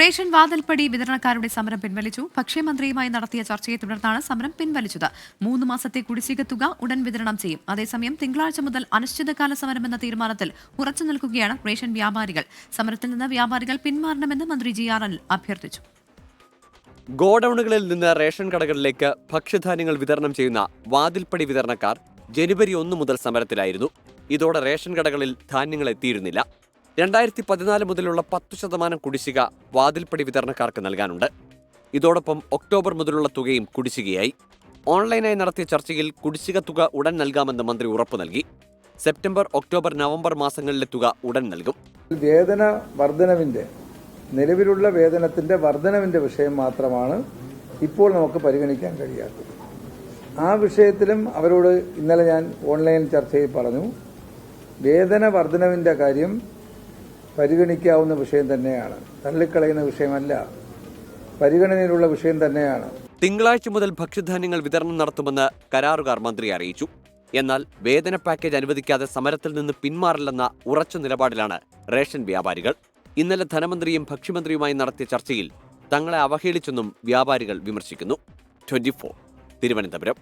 Ration വാതിൽപ്പടി വിതരണക്കാരുടെ സമരം പിൻവലിച്ചു. ഭക്ഷ്യമന്ത്രിയുമായി നടത്തിയ ചർച്ചയെ തുടർന്നാണ് സമരം പിൻവലിച്ചത്. 3 മാസത്തെ കുടിശ്ശിക തുക ഉടൻ വിതരണം ചെയ്യും. അതേസമയം തിങ്കളാഴ്ച മുതൽ അനിശ്ചിതകാല സമരമെന്ന തീരുമാനത്തിൽ ഉറച്ചു നിൽക്കുകയാണ് റേഷൻ വ്യാപാരികൾ. സമരത്തിൽ നിന്ന് വ്യാപാരികൾ പിന്മാറണമെന്ന് മന്ത്രി GR അനിൽ അഭ്യർത്ഥിച്ചു. ഗോഡൌണുകളിൽ നിന്ന് റേഷൻ കടകളിലേക്ക് ഭക്ഷ്യധാന്യങ്ങൾ വിതരണം ചെയ്യുന്ന വാതിൽപ്പടി വിതരണക്കാർ ജനുവരി 1 മുതൽ സമരത്തിലായിരുന്നു. ഇതോടെ റേഷൻ കടകളിൽ ധാന്യങ്ങൾ എത്തിയിരുന്നില്ല. 2014 മുതലുള്ള 10% കുടിശ്ശിക വാതിൽപ്പടി വിതരണക്കാർക്ക് നൽകാനുണ്ട്. ഇതോടൊപ്പം ഒക്ടോബർ മുതലുള്ള തുകയും കുടിശ്ശികയായി. ഓൺലൈനായി നടത്തിയ ചർച്ചയിൽ കുടിശ്ശിക തുക ഉടൻ നൽകാമെന്ന് മന്ത്രി ഉറപ്പു നൽകി. സെപ്റ്റംബർ, ഒക്ടോബർ, നവംബർ മാസങ്ങളിലെ തുക ഉടൻ നൽകും. വേതന വർധനവിന്റെ നിലവിലുള്ള വേതനത്തിന്റെ വർധനവിന്റെ വിഷയം മാത്രമാണ് ഇപ്പോൾ നമുക്ക് പരിഗണിക്കാൻ കഴിയാത്തത്. ആ വിഷയത്തിലും അവരോട് ഇന്നലെ ഞാൻ ഓൺലൈൻ ചർച്ചയിൽ പറഞ്ഞു, വേതന വർധനവിന്റെ കാര്യം പരിഗണിക്കാവുന്ന വിഷയം തന്നെയാണ്, തള്ളിക്കളയുന്ന വിഷയമല്ല, പരിഗണനയിലുള്ള വിഷയം തന്നെയാണ്. തിങ്കളാഴ്ച മുതൽ ഭക്ഷ്യധാന്യങ്ങൾ വിതരണം നടത്തുമെന്ന് കരാറുകാർ മന്ത്രിയെ അറിയിച്ചു. എന്നാൽ വേതന പാക്കേജ് അനുവദിക്കാതെ സമരത്തിൽ നിന്ന് പിന്മാറില്ലെന്ന ഉറച്ച നിലപാടിലാണ് റേഷൻ വ്യാപാരികൾ. ഇന്നലെ ധനമന്ത്രിയും ഭക്ഷ്യമന്ത്രിയുമായി നടത്തിയ ചർച്ചയിൽ തങ്ങളെ അവഹേളിച്ചെന്നും വ്യാപാരികൾ വിമർശിക്കുന്നു. 24 തിരുവനന്തപുരം.